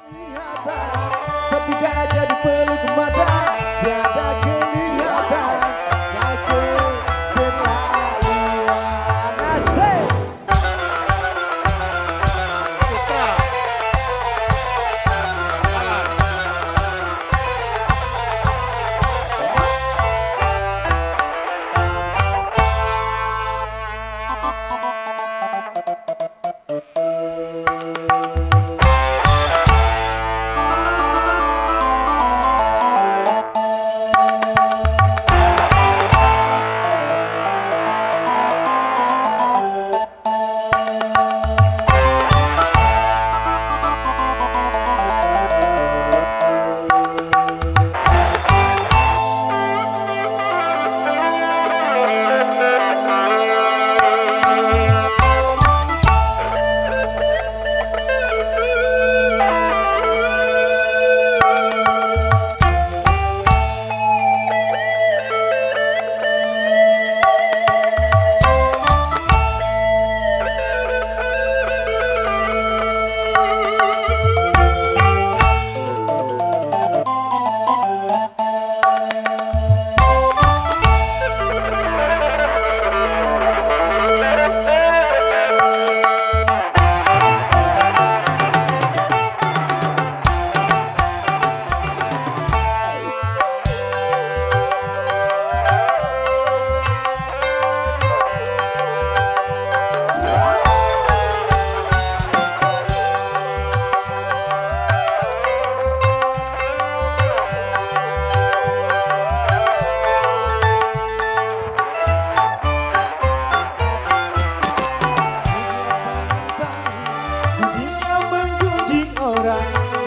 Tapi gak jadi peluk mata, tiada kelihatan. Kau keterlaluan. Asik. Putra Bangkalan.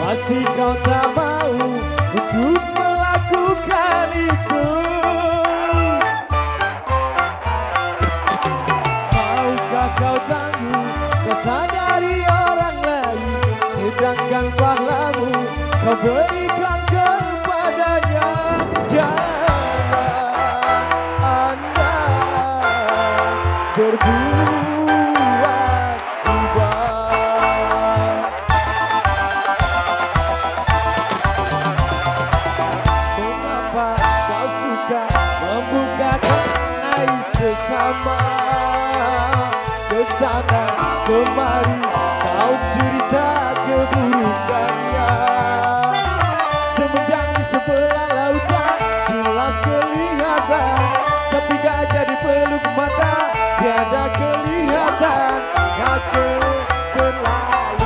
Pasti kau tak mau untuk melakukan itu. Maukah kau tangguh kesan dari orang lain, sedangkan pahlamu kau berikan kepadanya. Jangan Anda berbuat membukakan air sesama, kesana kemari kau cerita keburukannya. Semenjak di sebelah lautan jelas kelihatan, tapi gak jadi peluk mata, tiada kelihatan. Kau keterlaluan.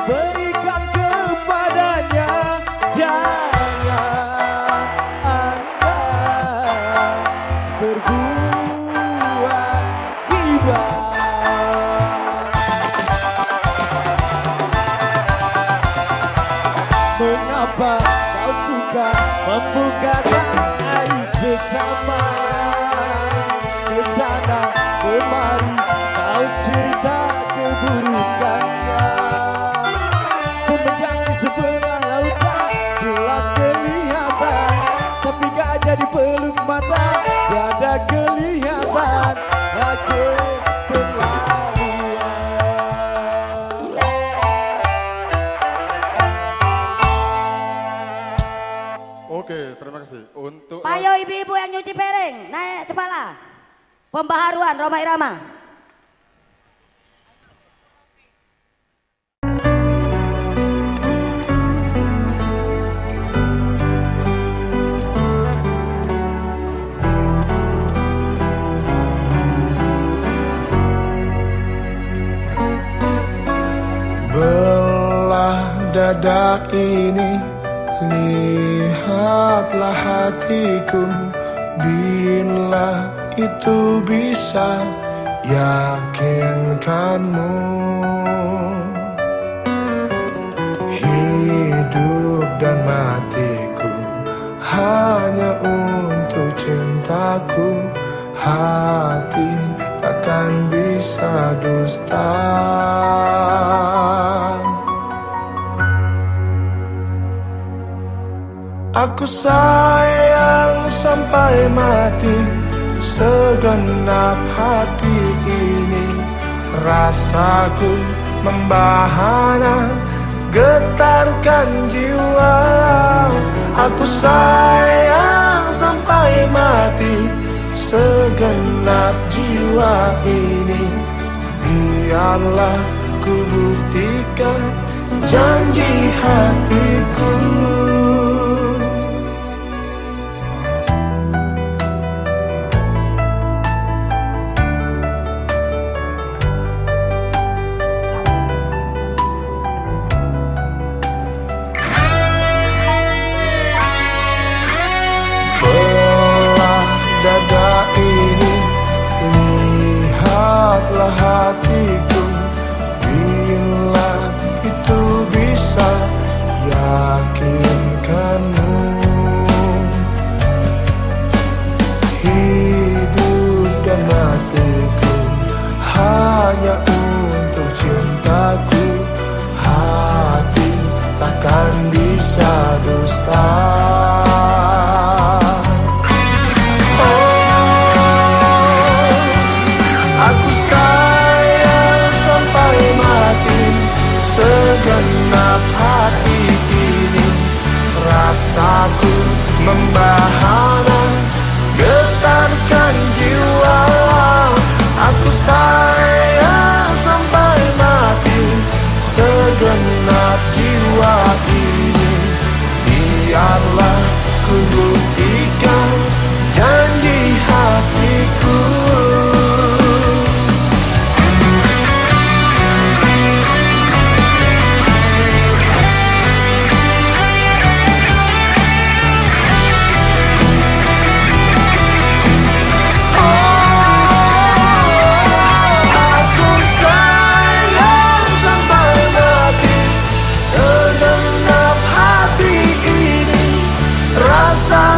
berikan kepadanya. Jangan Anda berbuat gibah. Mengapa kau suka membukakan aib sesama? Kesana kemari kau cerita keburukannya. Semenjak di sebelah lautan jelas kelihatan, tapi gak jadi peluk mata, tiada kelihatan lagi keterlaluan. Oke, terima kasih. Untuk Payo ibu-ibu yang nyuci piring, naik cepala. Pembaharuan Roma Irama. Belah dada ini, lihatlah hatiku. Bila itu bisa yakinkanmu, hidup dan matiku hanya untuk cintaku. Hati takkan bisa dusta. Aku sayang sampai mati, segenap hati ini. Rasaku membahana, getarkan jiwa. Aku sayang sampai mati, segenap jiwa ini. Biarlah ku buktikan janji hatiku. Dada ini, lihatlah hatiku. Bila itu bisa yakinkanmu, hidup dan matiku hanya untuk cintaku. Hati takkan bisa dusta. Aku sayang sampai mati, segenap hati ini. Rasaku membahana, getarkan jiwa. Aku sayang sampai mati, segenap jiwa ini. Biarlah ku buktikan janji hatiku. Rasa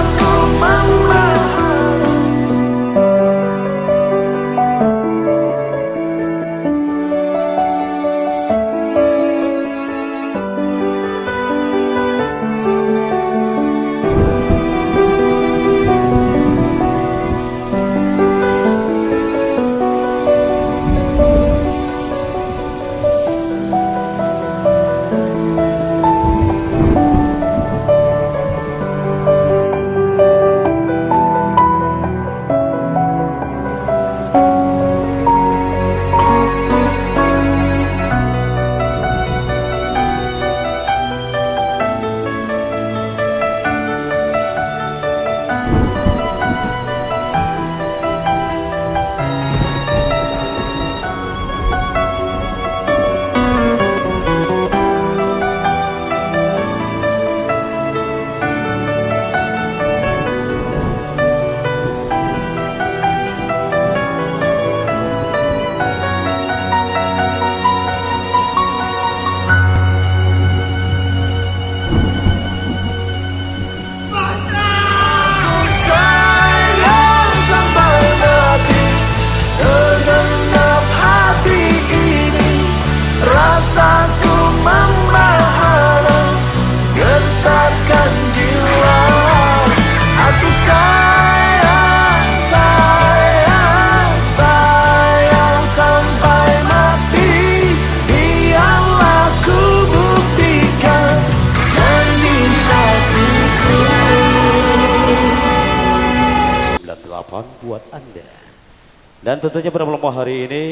Dan tentunya pada malam hari ini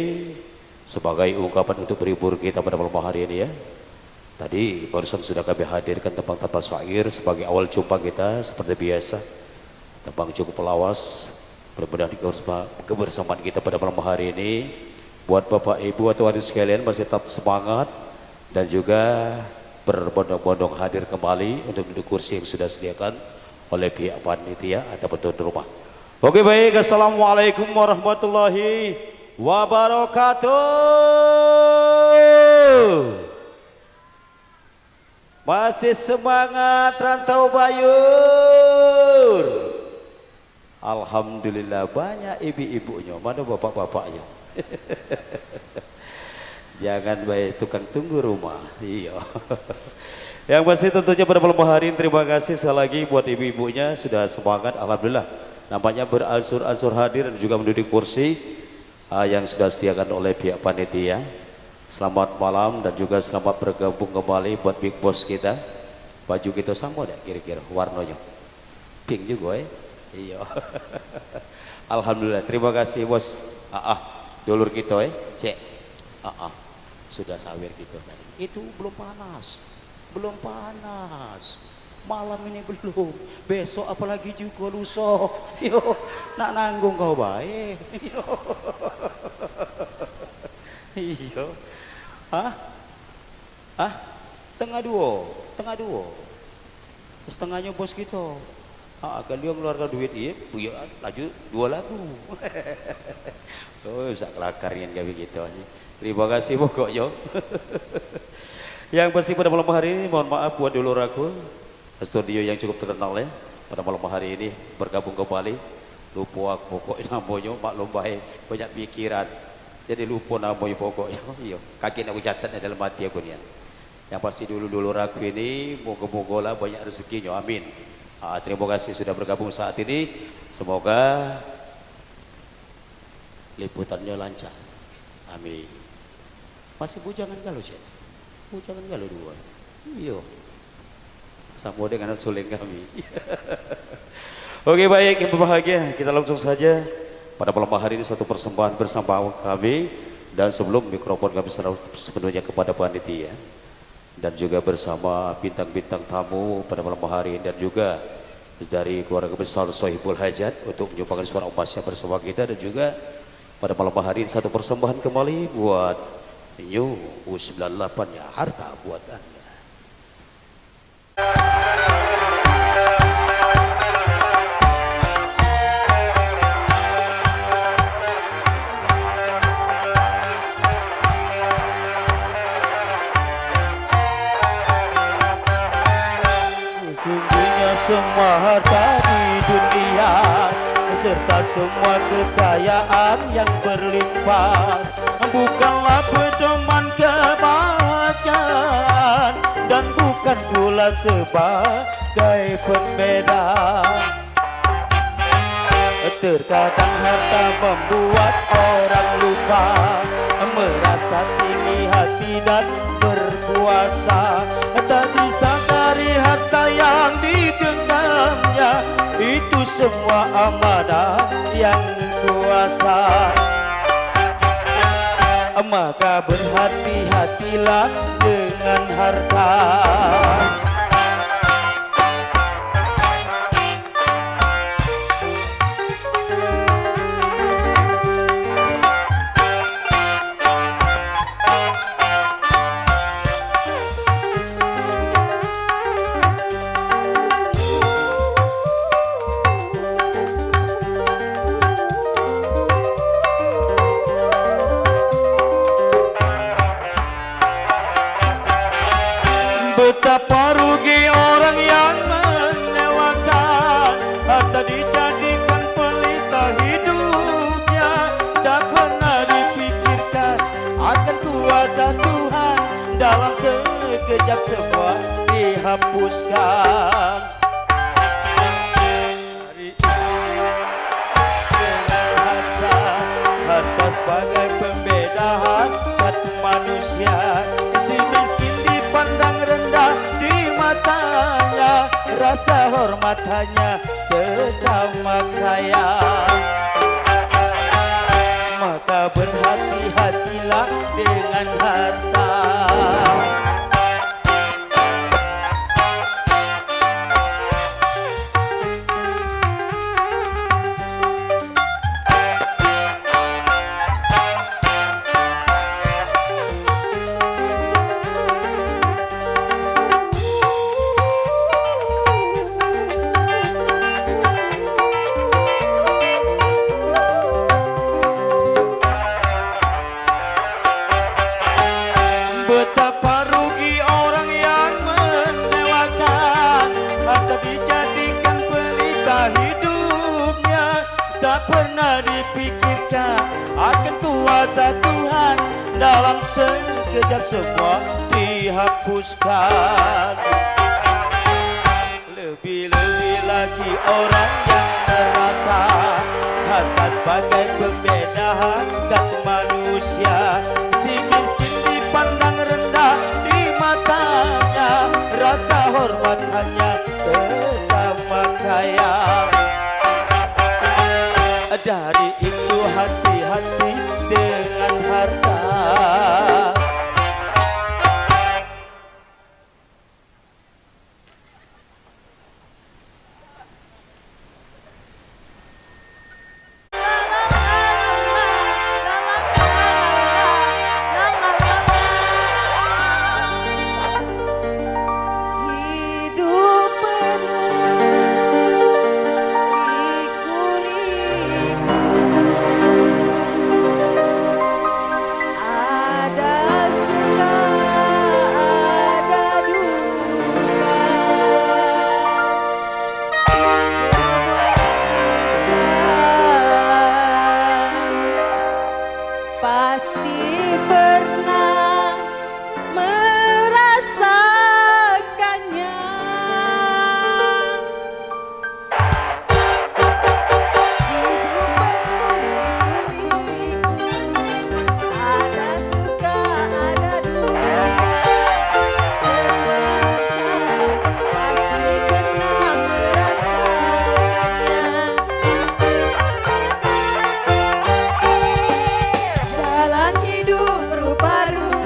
sebagai ungkapan untuk berhibur kita pada malam hari ini ya. Tadi barusan sudah kami hadirkan tembang-tembang syair sebagai awal jumpa kita seperti biasa. Tembang cukup lawas. Mudah-mudahan kebersamaan kita pada malam hari ini buat Bapak Ibu atau hadirin sekalian masih tetap semangat dan juga berbondong-bondong hadir kembali untuk duduk kursi yang sudah disediakan oleh pihak panitia ataupun tuan rumah. Oke baik, assalamualaikum warahmatullahi wabarakatuh. Masih semangat Rantau Bayur. Alhamdulillah banyak ibu-ibunya, mana bapak-bapaknya. Jangan baik tukang tunggu rumah. Iya. Yang pasti tentunya pada malam hari ini terima kasih sekali lagi buat ibu-ibunya sudah semangat. Alhamdulillah. Nampaknya beransur-ansur hadir dan juga menduduki kursi yang sudah disediakan oleh pihak panitia. Selamat malam dan juga selamat bergabung kembali buat Big Boss kita. Baju kita sama deh kira-kira warnanya. Pink juga ya. Iya. Alhamdulillah. Terima kasih bos. Dulur kita cek. Sudah sawir gitu tadi. Itu belum panas. Belum panas. Malam ini belum, besok apalagi juga lusa. Yo, nak nanggung kau baik. Yo. Iyo. Tengah dua. Setengahnya bos kita. Kalau dia mengeluarkan duit iya, laju 2 lagu. Oh, bisa kelakarnya kayak gitu. Terima kasih pokoknya. Yang pasti pada malam hari ini mohon maaf buat dulur aku. Studio yang cukup terkenal ya pada malam hari ini bergabung kembali. Lupa aku pokoknya namanya maklum baik banyak pikiran jadi lupa namanya pokoknya. Iya kaki aku catat dalam hati aku nih. Yang pasti dulu aku ini moga-moga lah banyak rezekinya, amin. Terima kasih sudah bergabung saat ini, semoga liputannya lancar, amin. Masih bujangan galau sih, bujangan galau 2. Iya. Sama dengan suling kami. Oke baik yang berbahagia, kita langsung saja pada malam hari ini satu persembahan bersama kami dan sebelum mikrofon kami serah sepenuhnya kepada panitia dan juga bersama bintang-bintang tamu pada malam hari ini dan juga dari keluarga besar Sohibul Hajat untuk menyumbangkan suara emasnya bersama kita dan juga pada malam hari ini satu persembahan kembali buat New U98 ya, harta buat Anda. Semua harta di dunia serta semua kekayaan yang berlimpah bukanlah pedoman kebahagiaan dan bukan pula sebagai pembeda. Terkadang harta membuat orang lupa merasa tinggi hati dan berkuasa. Tak disadari harta yang digenggamnya itu semua amanah yang kuasa. Maka berhati-hatilah dengan harta. Betapa rugi orang yang menewakan harta dijadikan pelita hidupnya. Tak pernah dipikirkan akan kuasa Tuhan, dalam sekejap semua dihapuskan. Harta sebagai pembeda hati manusia. Si miskin dipandang rendah di matanya, rasa hormat hanya sesama kaya. maka berhati-hatilah dengan harta. Betapa rugi orang yang menewakan harta dijadikan pelita hidupnya, tak pernah dipikirkan akan kuasa Tuhan, dalam sekejap semua dihapuskan. Lebih-lebih lagi orang yang merasa harta sebagai pembeda harkat manusia. Si miskin dipandang rendah di matanya, rasa hormat hanya sesama kaya. Dari itu hati-hati dengan harta. Hidup penuh liku-liku, ada suka ada duka, semua insan pasti pernah merasakannya. Hidup penuh liku-liku, ada suka ada duka, semua insan pasti pernah merasakannya. Jalan hidup rupa-rupa,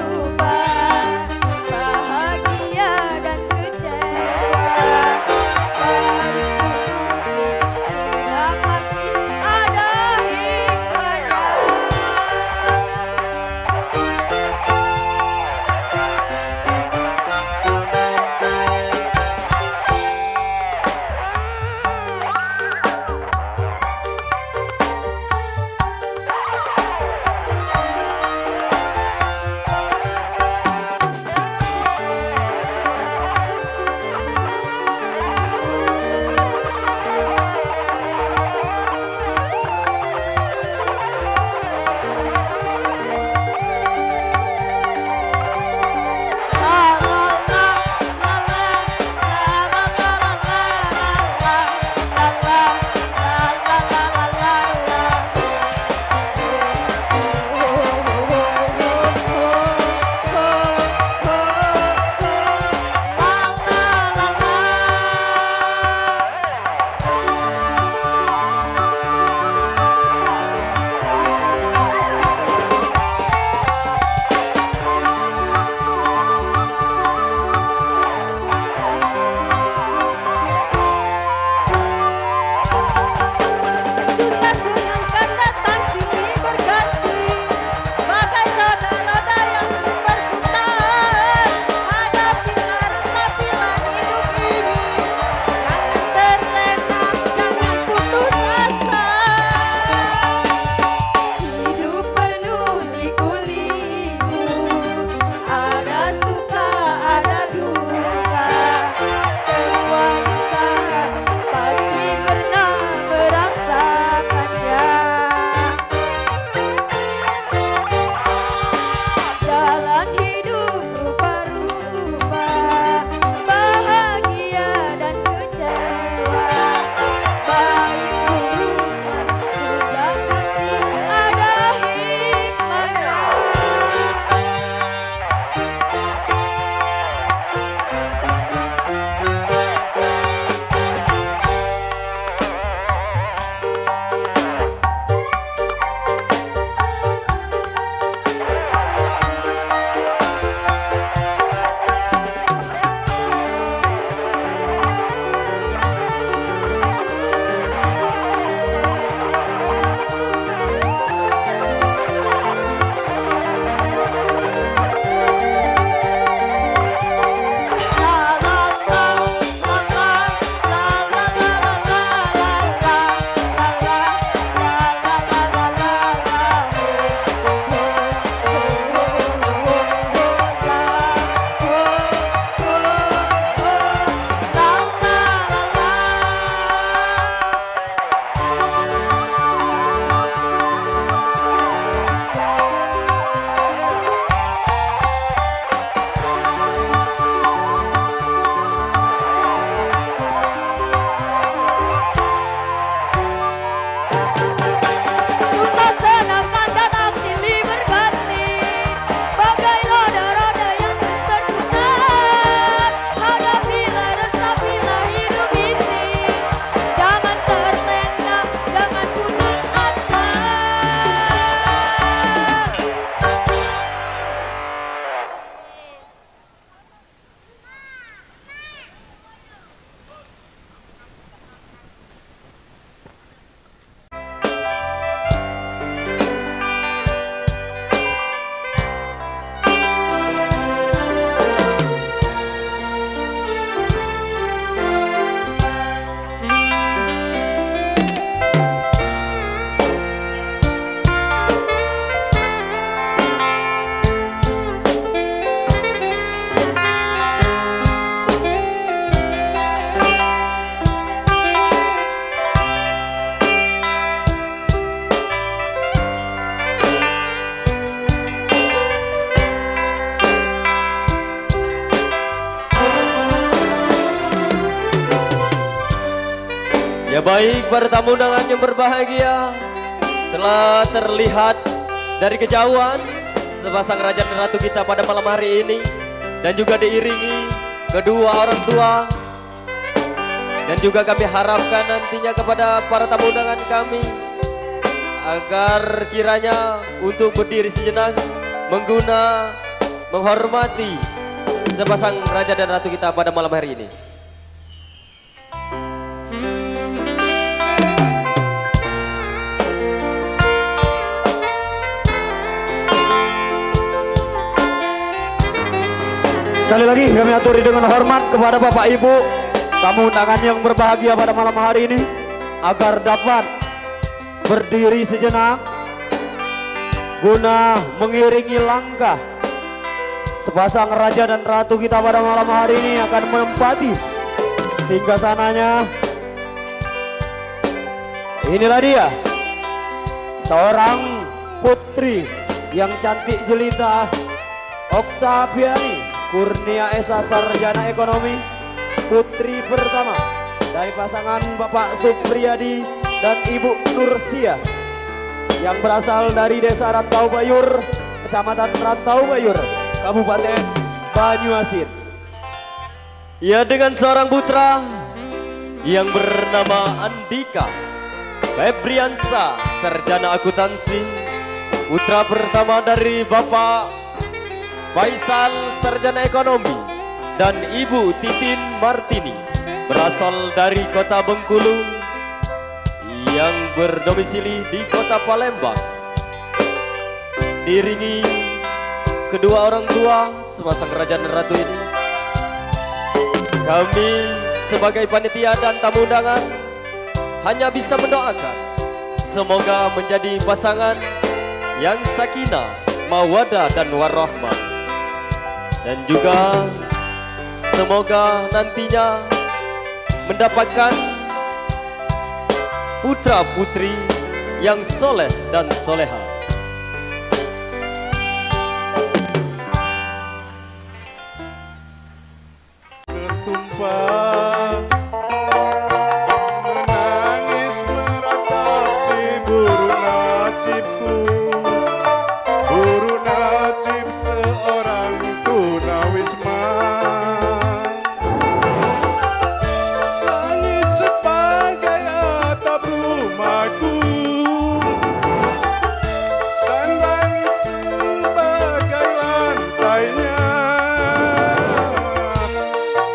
Ya baik, para tamu undangan yang berbahagia, telah terlihat dari kejauhan sepasang raja dan ratu kita pada malam hari ini, dan juga diiringi kedua orang tua. Dan juga kami harapkan nantinya kepada para tamu undangan kami agar kiranya untuk berdiri sejenak menghormati sepasang raja dan ratu kita pada malam hari ini. Sekali lagi kami aturi dengan hormat kepada Bapak Ibu tamu undangan yang berbahagia pada malam hari ini agar dapat berdiri sejenak guna mengiringi langkah sepasang raja dan ratu kita pada malam hari ini akan menempati singgasananya. Inilah dia, seorang putri yang cantik jelita, Oktaviani Kurnia Esa Sarjana Ekonomi, putri pertama dari pasangan Bapak Supriyadi dan Ibu Nursia yang berasal dari Desa Rantau Bayur, Kecamatan Rantau Bayur, Kabupaten Banyuasin. Ya, dengan seorang putra yang bernama Andika Febriansa Sarjana Akuntansi, putra pertama dari Bapak Faisal Sarjana Ekonomi dan Ibu Titin Martini berasal dari Kota Bengkulu yang berdomisili di Kota Palembang. Diiringi kedua orang tua sepasang raja dan ratu ini, kami sebagai panitia dan tamu undangan hanya bisa mendoakan semoga menjadi pasangan yang sakinah, mawaddah dan warahmah, dan juga semoga nantinya mendapatkan putra putri yang soleh dan soleha. Tertumpah menangis meratapi buru nasibku, buru nasib seorang tunawisma. Langit sebagai atap rumahku dan langit sebagai lantainya.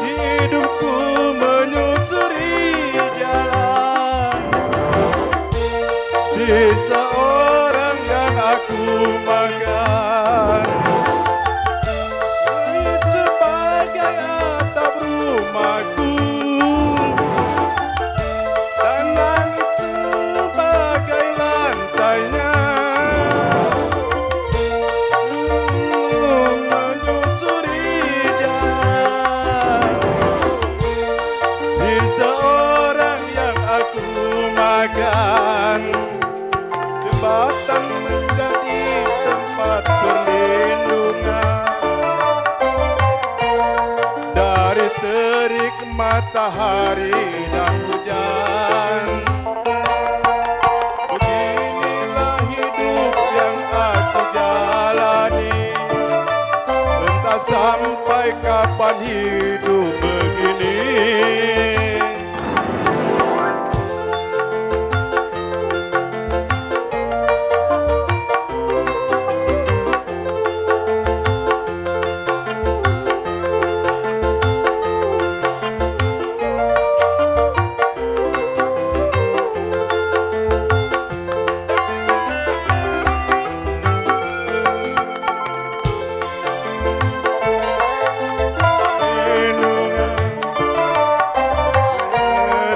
Hidupku menyusuri jalan seseorang yang aku makan. Langit sebagai atap rumahku dan langit sebagai lantainya. Menyusuri jalan seseorang yang aku makan. Jembatan menjadi tempat perlindungan dari terik matahari dan hujan. Beginilah hidup yang aku jalani, entah sampai kapan hidup begini.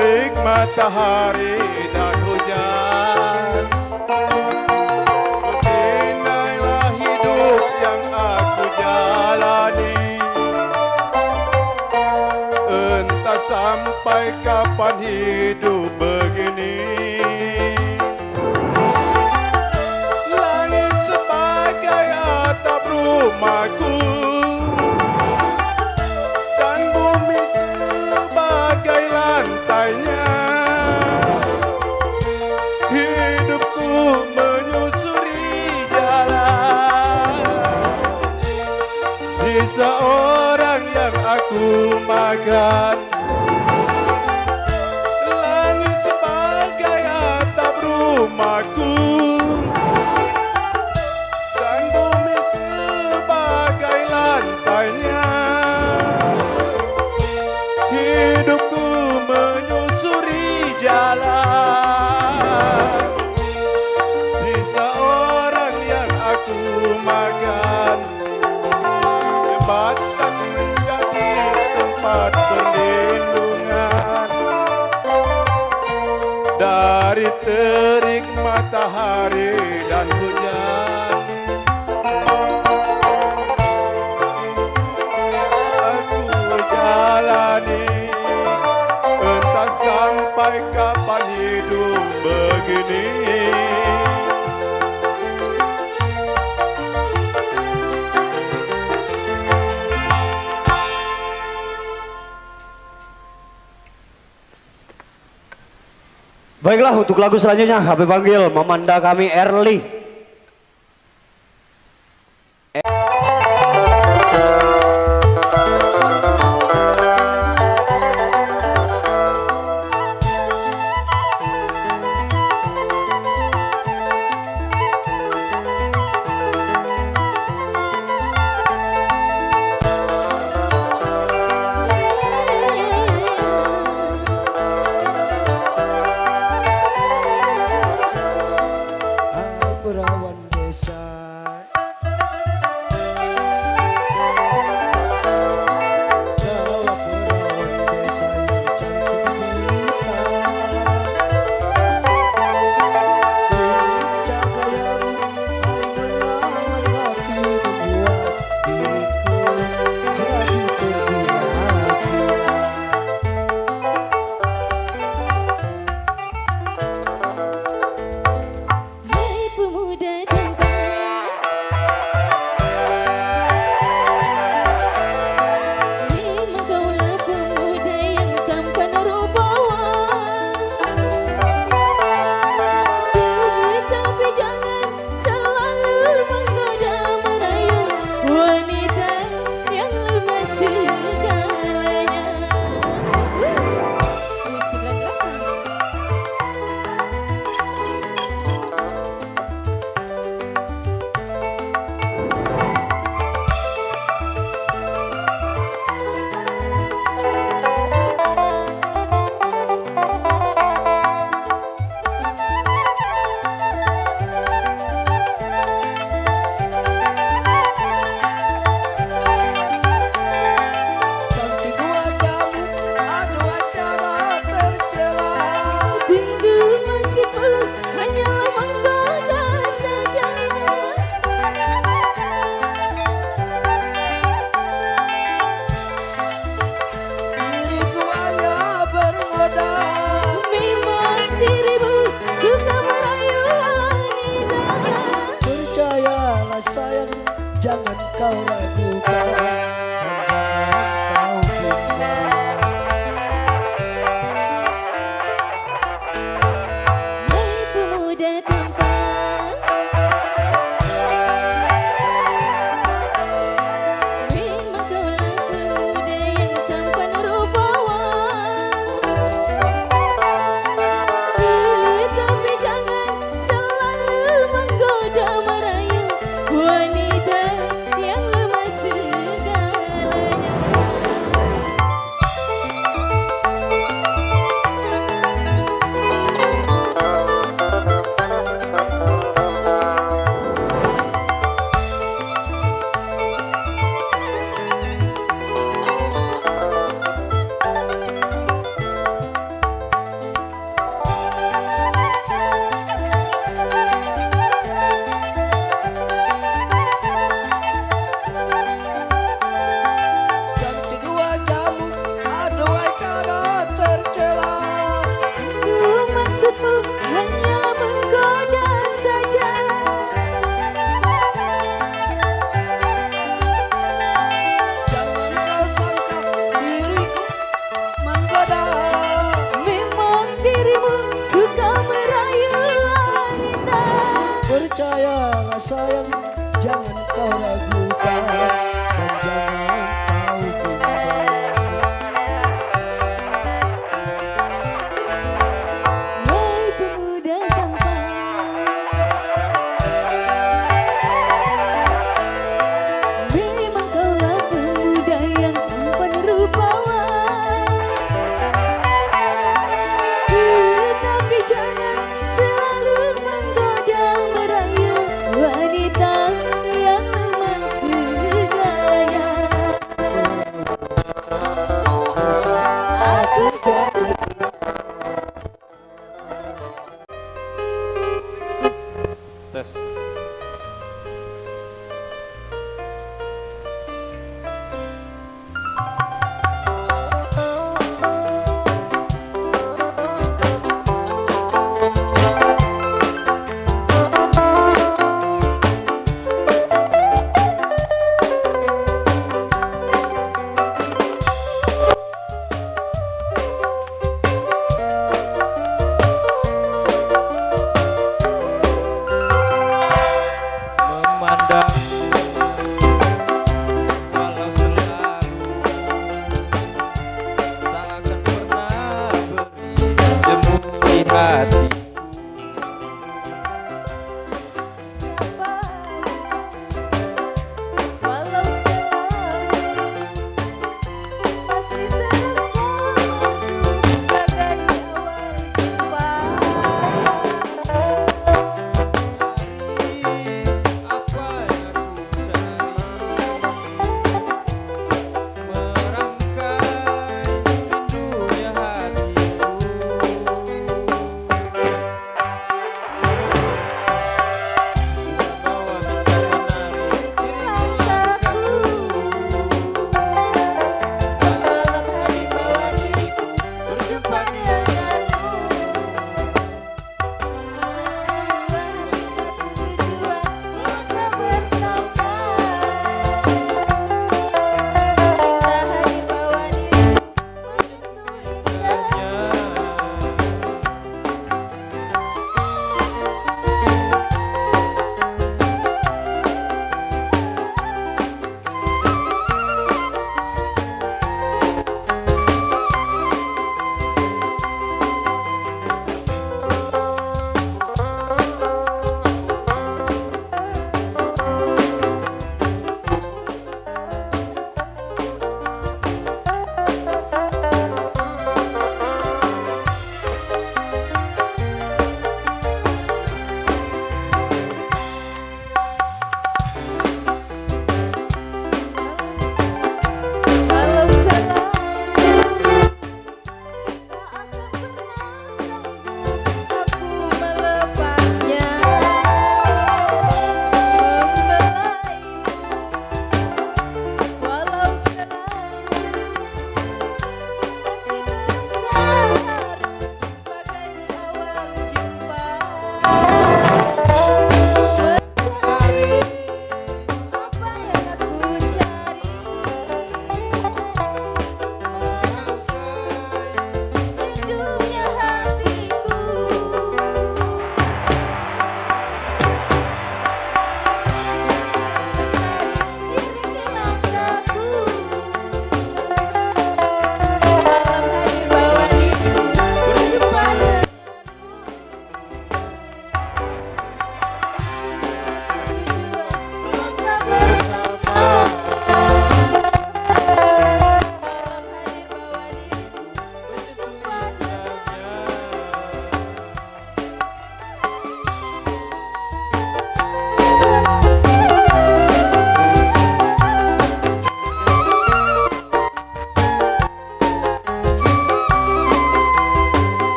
Terik matahari dan hujan, beginilah hidup yang aku jalani, entah sampai kapan hidup begini. Langit sebagai atap rumahku dan bumi sebagai lantainya. sisa orang yang aku makan. Langit sebagai atap rumahku dan bumi sebagai lantainya. Hidupku menyusuri jalan, sisa orang yang aku makan. Jembatan menjadi tempat perlindungan dari terik matahari dan hujan. Aku jalani, entah sampai kapan hidup begini. Baiklah, untuk lagu selanjutnya kami panggil Memanda kami Erli. Perawan desa, kau perawan desa yang cantik jelita. Lincah gayamu, hai menawan hati, membuat diriku jadi tergila-gila. Hai pemuda tampan, memang kaulah pemuda yang tampan rupawan. Tetapi jangan selalu menggoda merayu wanita yang lemah segalanya. 98. Cantik wajahmu, aduh acara tercela. Rindu masihku hanyalah menggoda saja. Diriku hanya bermodal. Memang dirimu suka merayu wanita. Percayalah sayang, jangan kau ragukan, dan jangan kau bimbang. Hai pemuda tampan, memang kaulah pemuda yang tampan rupawan. Tetapi jangan selalu menggoda merayu wanita yang lemah segalanya. Cantik wajahmu, aduh acara tercela. Maksudmu hanyalah menggoda saja. Jangan kau sangka diriku menggoda. Memang dirimu suka merayu wanita. Percayalah sayang, jangan kau ragukan, dan jangan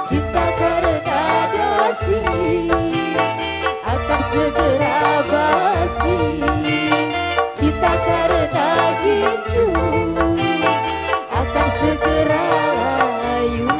Cinta karena dosi akan segera basi. Cinta karena gincu akan segera layu.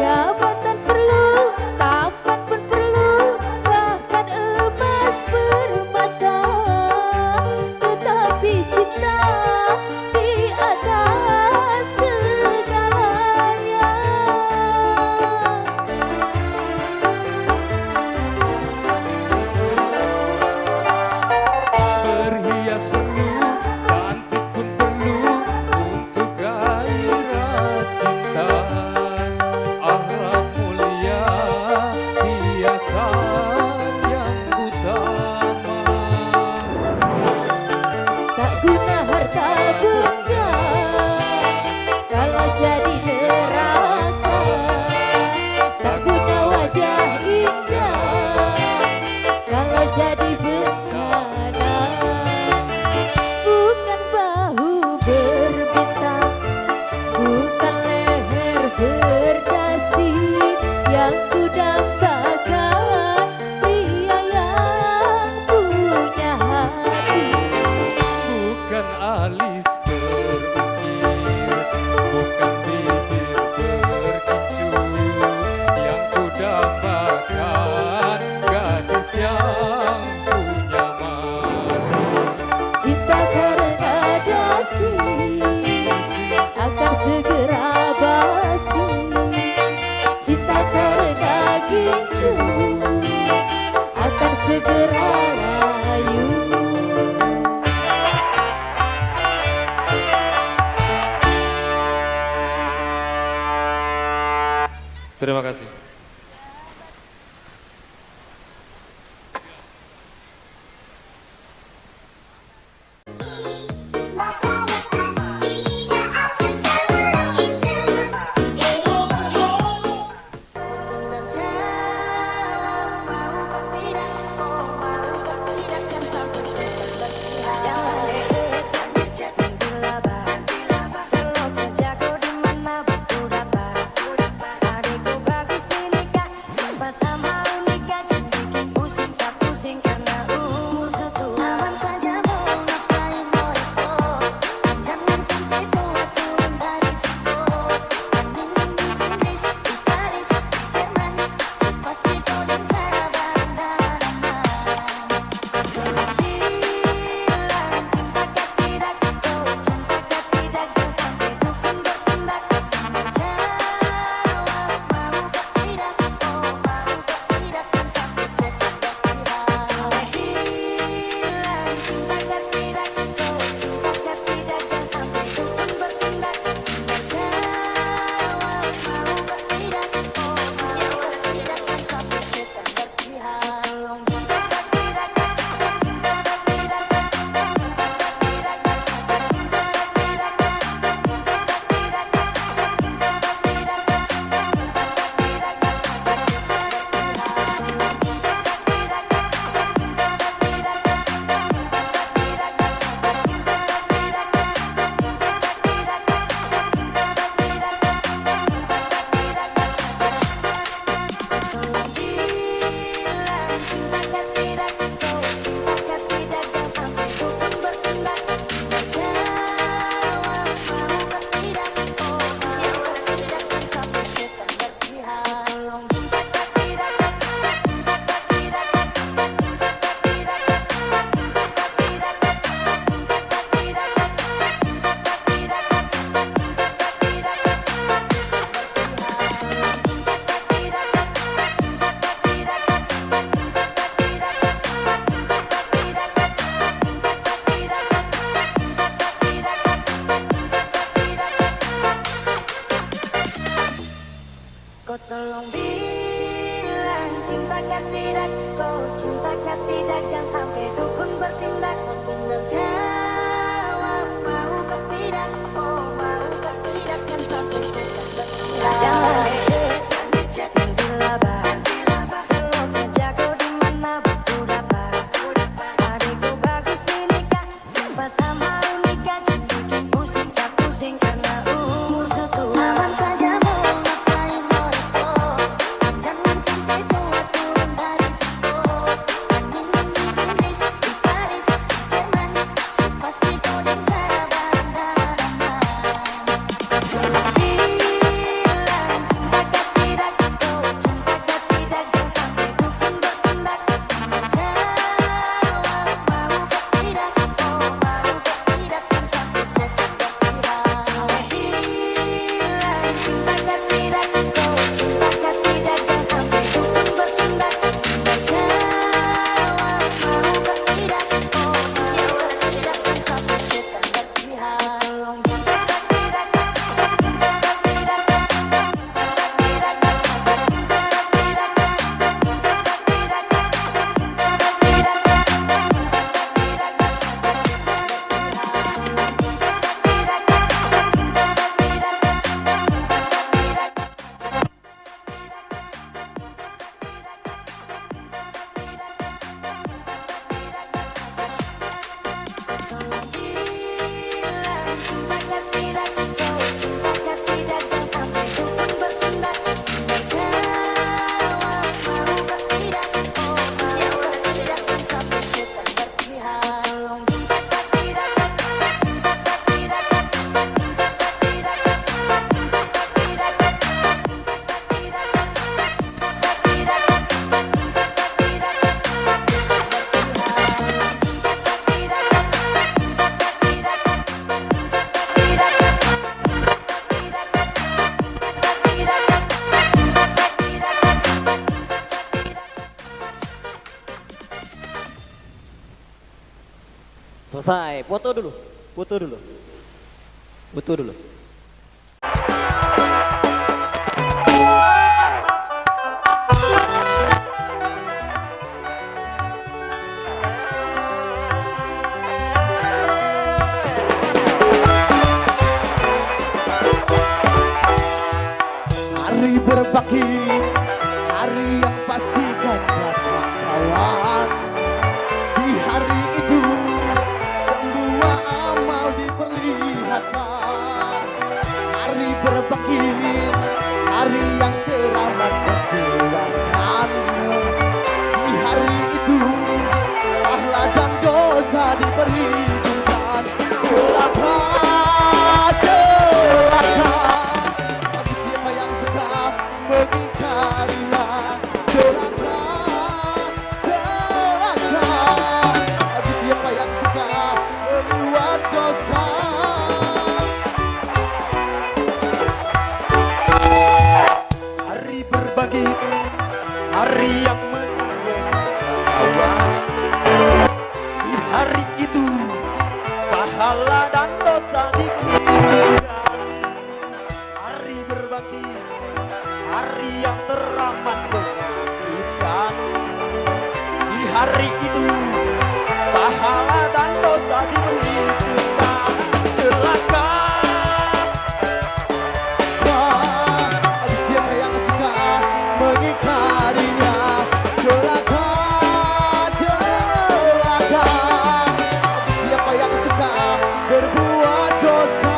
Jabatan perlu, tampan pun perlu, bahkan emas permata. Tetapi cinta di atas segalanya. Berhias perlu, cantik pun perlu untuk gairah cinta. Akhlak mulia, hiasan yang utama. Tak guna harta benda kalau jadi neraka. Tak guna wajah indah kalau jadi bencana. Bukan bahu berbintang, bukan leher berdasi yang ku dambakan, pria yang punya hati. Bukan alis berukir, bukan bibir berkicu, yang ku dambakan gadis yang punya mati. Cinta karena dosi akan segera basi. Cinta karena gincu akan segera layu. Terima kasih. cintakah tidak, kau cintakah tidak, dan sampai dukun bertindak. Kau tinggal jawab, maukah tidak, oh maukah tidak, dan sampai setan bertindak. Jangan reject, nantilah bah, selalu saja kau dimana batu dapat. Adikku bagus ini kah, sumpah sama unikah, jangan bikin pusing, saya pusing karena umur setua. Aman saja mau ngapain mau repot, jangan sampai tua turun dari kebun. Angin Inggris, di Paris, Jerman, so pasti kau dan saya bareng-bareng. Kau bilang cintakah tidak, kau cintakah tidak, dan sampai dukun bertindak. Jawab maukah tidak, oh maukah tidak, dan sampai setan berpihak. Bilang cintakah tidak, kau cintakah tidak, dan sampai dukun bertindak. Jawab maukah tidak, oh maukah tidak, dan sampai setan berpihak. Tolong cintakah tidak, cintakah tidak, Selesai, foto dulu, foto dulu, foto dulu. Hari berbagi, hari yang pasti kan kawan. Di hari itu semua amal diperlihatkan. Hari berbagi, hari yang teramat berkeluarkan. Di hari itu pahala dan dosa diperhitungkan. Celaka, celaka bagi siapa yang suka mengingkarinya. Celaka, celaka bagi siapa yang suka membuat dosa. Hari berbagi, hari yang kawan. Di hari itu pahala dan dosa diperhitungkan. Hari berbagi, hari yang teramat menyakitkan. Di hari itu pahala dan dosa diperhitungkan. Celaka, wah, bagi siapa yang suka mengingkarinya. Celaka, celaka bagi siapa yang suka berbuat dosa.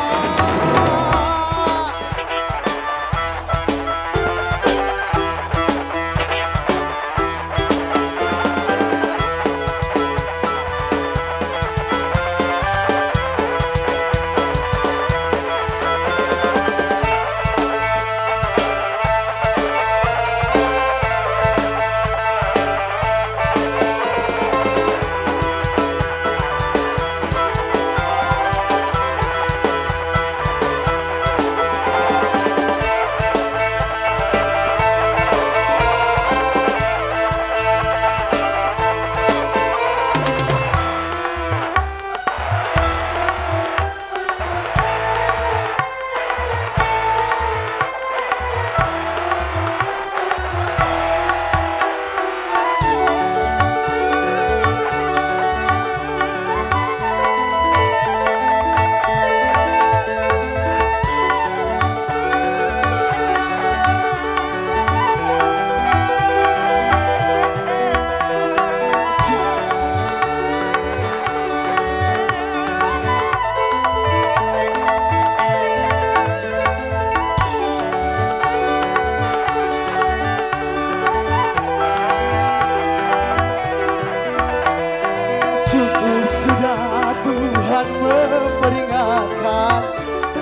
memperingatkan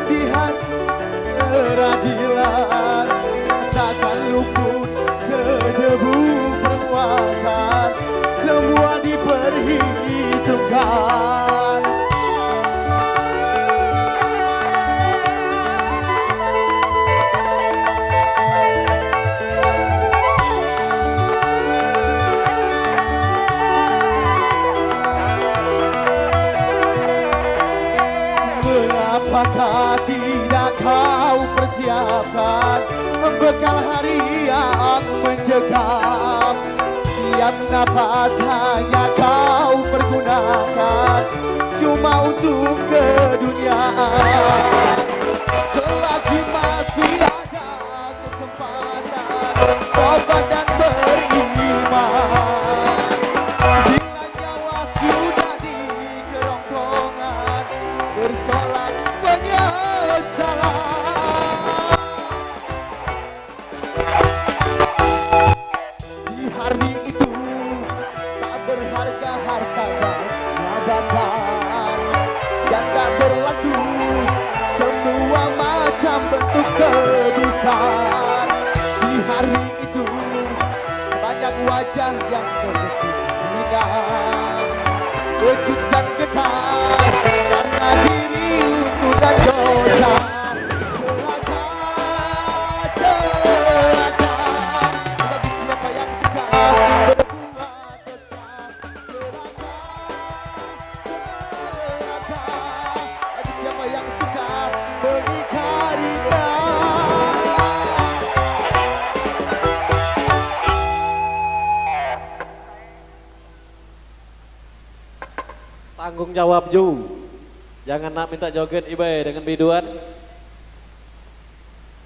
di hari peradilan, takkan luput sedebu perbuatan, semua diperhitungkan. Mengapakah tidak kau persiapkan bekal hari yang mencekam? Tiap napas hanya kau pergunakan cuma untuk keduniaan. Selagi masih ada kesempatan tobat dan beriman, bila nyawa sudah di kerongkongan, bertolak penyesalan. Di hari itu tak berharga harta dan jabatan, dan tak berlaku semua macam bentuk kedusan. Di hari itu banyak wajah yang berkepentingan, utuk dan getar karena diri untuk dan dosa. Celaka, bagi siapa yang suka berbuat dosa. Celaka, bagi siapa yang suka mengingkarinya. Tanggung jawab Ju. Jangan nak minta joget Ibe dengan biduan.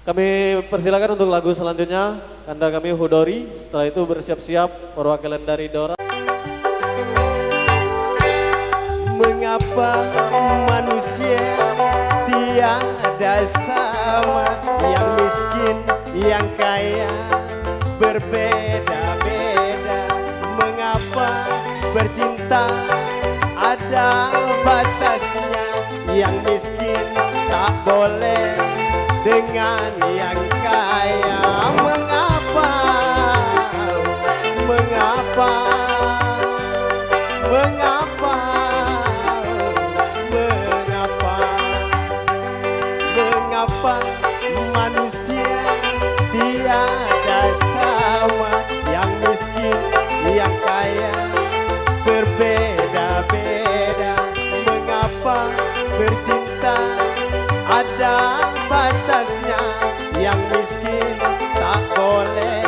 Kami persilakan untuk lagu selanjutnya. Kanda kami Hudori. Setelah itu bersiap-siap perwakilan dari Dora. Mengapa manusia tiada sama, yang miskin, yang kaya berbeda-beda? Mengapa bercinta ada batasnya, yang miskin tak boleh dengan yang kaya? Mengapa? Mengapa? Mengapa? Mengapa? Mengapa manusia tiada sama, yang miskin, yang kaya berbeda-beda? Mengapa bercinta ada batasnya, yang miskin tak boleh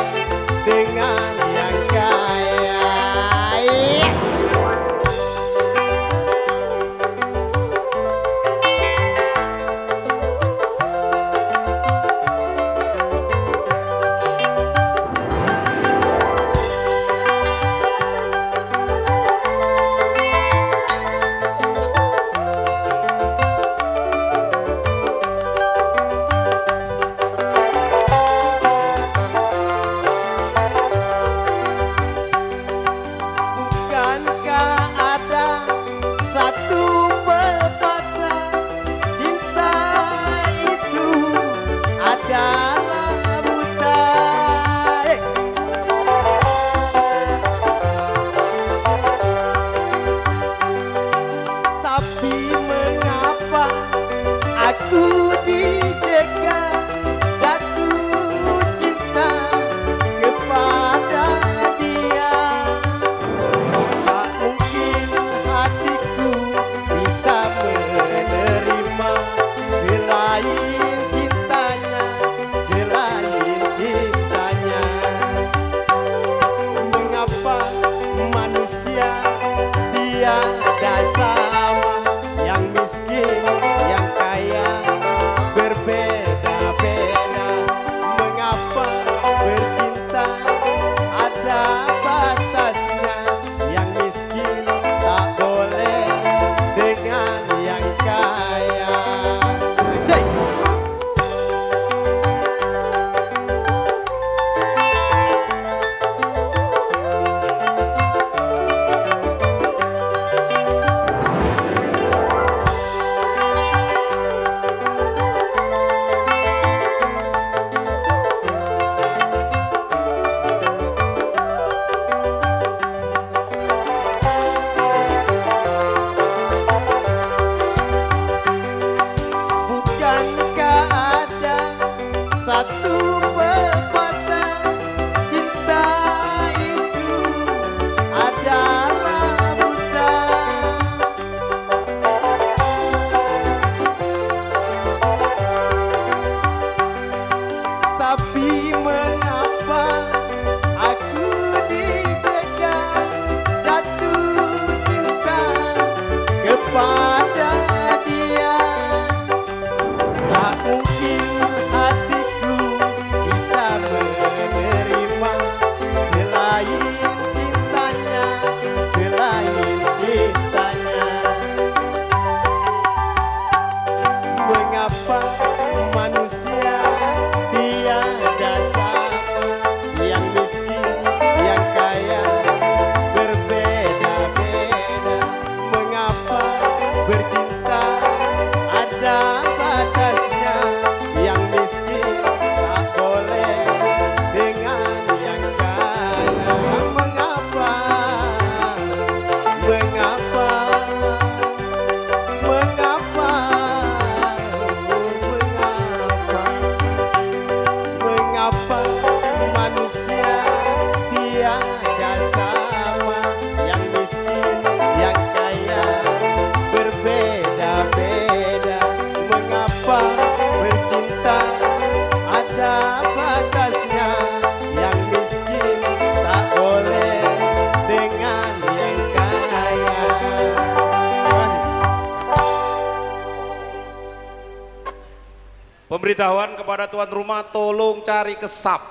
pemberitahuan kepada tuan rumah tolong cari kesap.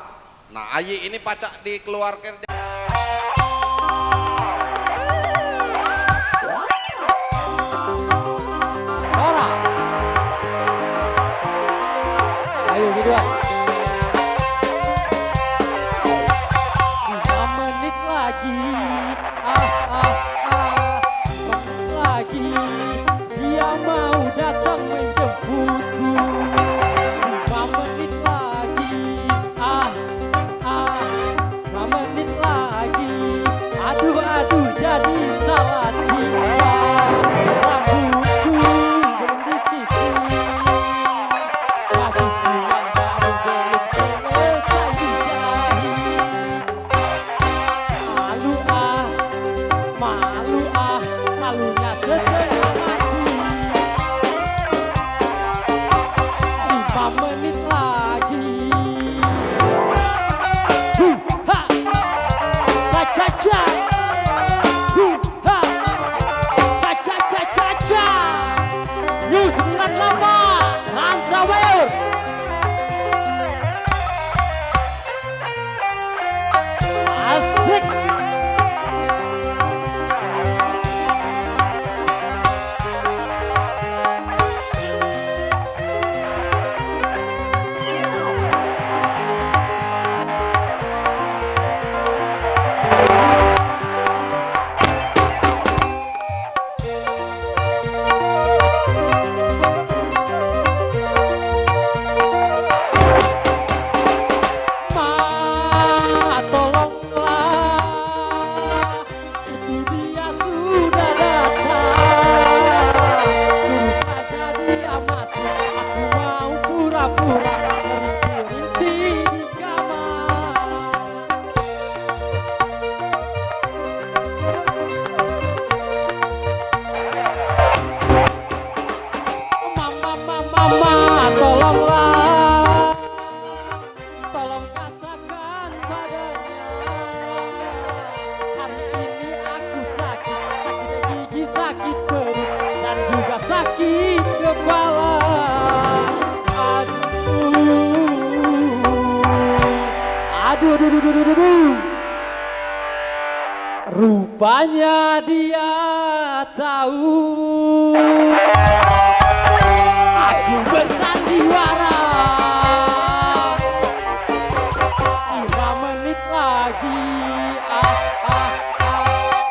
Nah, ayi ini pacak dikeluarkan. Ora. Ayo berdua. 5 menit lagi. 5 menit lagi. Dia mau datang menjemputku. 5 menit lagi. 5 menit lagi. Aduh jadi salah tinggal. Rambutku belum disisir. Bajuku yang baru belum selesai dijahit. Malunya setengah mati. 5 menit lagi. Ha! Ca-ca-ca! Ha! Ca-ca-ca-ca-ca! New 98 Rantaweur. Asik. Tolonglah, itu dia sudah datang. Suruh saja dia mati, aku mau pura-pura merintih-rintih di kamar. Mama, tolonglah. Tolong katakan padanya, hari ini aku sakit gigi, sakit perut, dan juga sakit kepala. Aduh. Rupanya dia tahu aku bersandiwara. 5 menit lagi.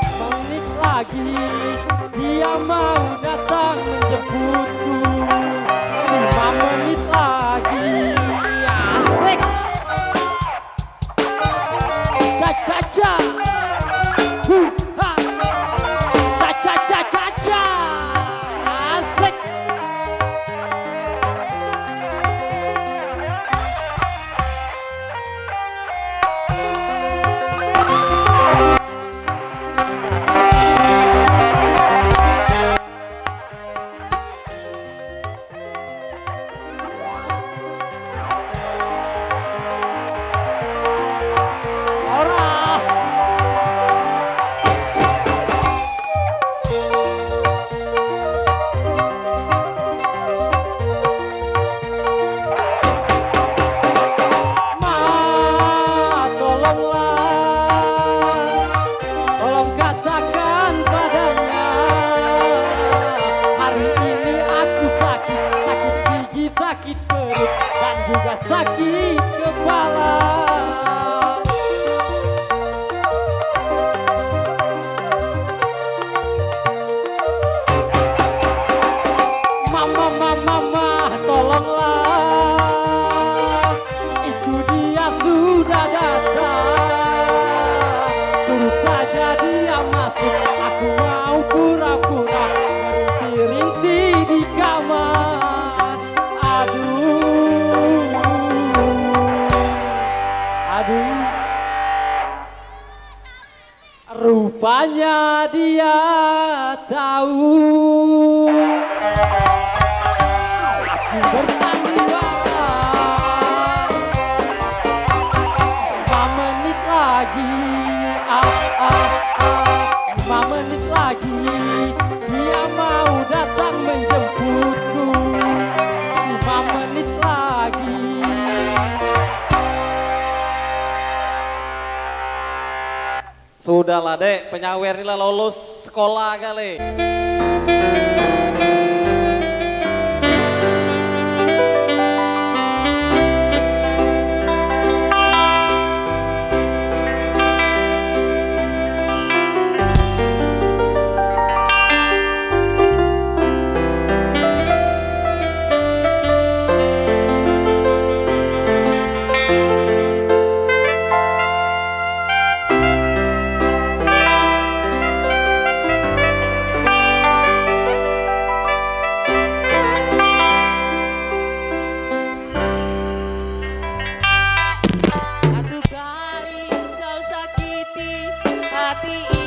5 menit lagi. Dia mau datang menjemputku. 5 menit lagi. Asik. Ca-ca-ca. Ha. Ca-ca-ca-ca-ca. Asik. Tolong katakan padanya, hari ini aku sakit gigi, sakit perut, dan juga sakit kepala. Mama, tolonglah, itu dia sudah datang. Suruh saja dia masuk, aku mau pura-pura merintih-rintih di kamar. Aduh. Rupanya dia tahu aku bersandiwara. 5 menit lagi. 5 menit lagi. Dia mau datang menjemputku. 5 menit lagi. lah dek, penyawer ini lah lulus sekolah kali. Satu kali kau sakiti hati